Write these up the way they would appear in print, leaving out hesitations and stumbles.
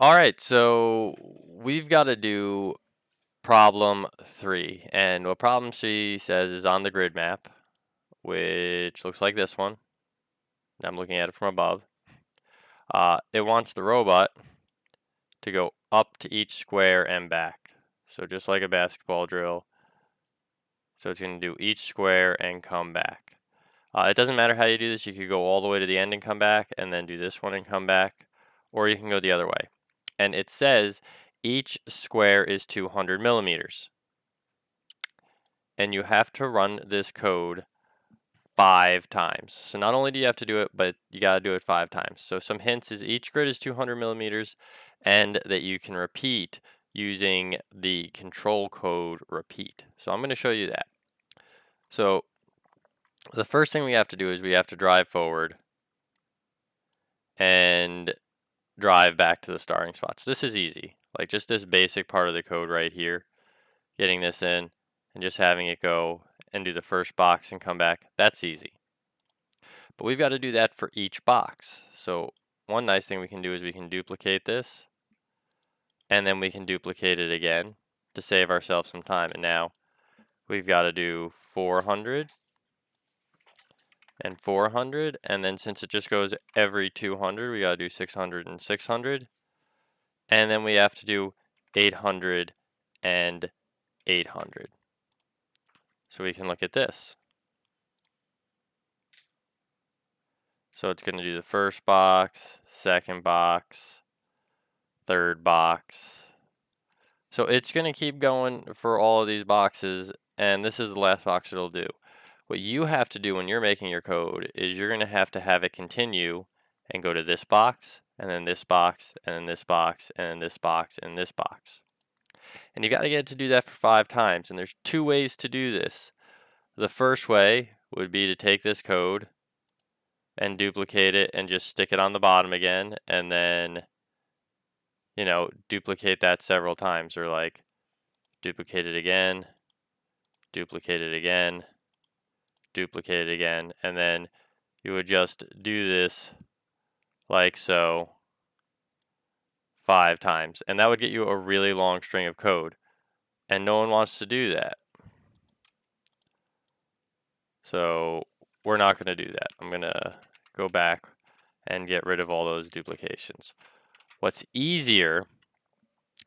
All right, so we've got to do problem 3. And what problem 3 says is on the grid map, which looks like this one. I'm looking at it from above. It wants the robot to go up to each square and back. So just like a basketball drill. So it's going to do each square and come back. It doesn't matter how you do this. You could go all the way to the end and come back, and then do this one and come back, or you can go the other way. And it says each square is 200 millimeters. And you have to run this code 5 times. So not only do you have to do it, but you got to do it 5 times. So some hints is each grid is 200 millimeters, and that you can repeat using the control code repeat. So I'm going to show you that. So the first thing we have to do is we have to drive forward and drive back to the starting spots. This is easy. Like just this basic part of the code right here, getting this in and just having it go and do the first box and come back. That's easy. But we've got to do that for each box. So one nice thing we can do is we can duplicate this, and then we can duplicate it again to save ourselves some time. And now we've got to do 400 and 400, and then since it just goes every 200, we got to do 600 and 600, and then we have to do 800 and 800. So we can look at this. So it's going to do the first box, second box, third box. So it's going to keep going for all of these boxes, and this is the last box it'll do. What you have to do when you're making your code is you're going to have it continue and go to this box, and then this box, and then this box, and then this box, and this box. And you got to get it to do that for 5 times, and there's 2 ways to do this. The first way would be to take this code and duplicate it and just stick it on the bottom again, and then duplicate that several times, or like duplicate it again, duplicate it again, duplicate it again, and then you would just do this like so 5 times, and that would get you a really long string of code, and no one wants to do that. So we're not going to do that. I'm going to go back and get rid of all those duplications. What's easier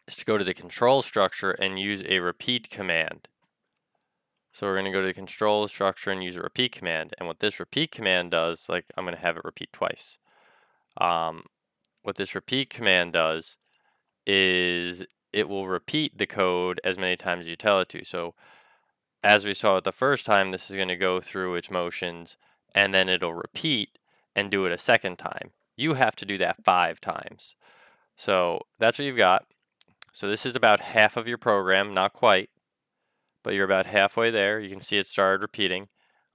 is to go to the control structure and use a repeat command. So we're going to go to the control structure and use a repeat command. And what this repeat command does, like I'm going to have it repeat twice. What this repeat command does is it will repeat the code as many times as you tell it to. So as we saw it the first time, this is going to go through its motions, and then it'll repeat and do it a second time. You have to do that 5 times. So that's what you've got. So this is about half of your program, not quite, but you're about halfway there. You can see it started repeating.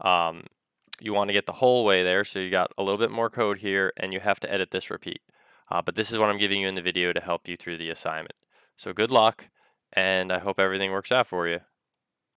You want to get the whole way there, so you got a little bit more code here, and you have to edit this repeat. But this is what I'm giving you in the video to help you through the assignment. So good luck, and I hope everything works out for you.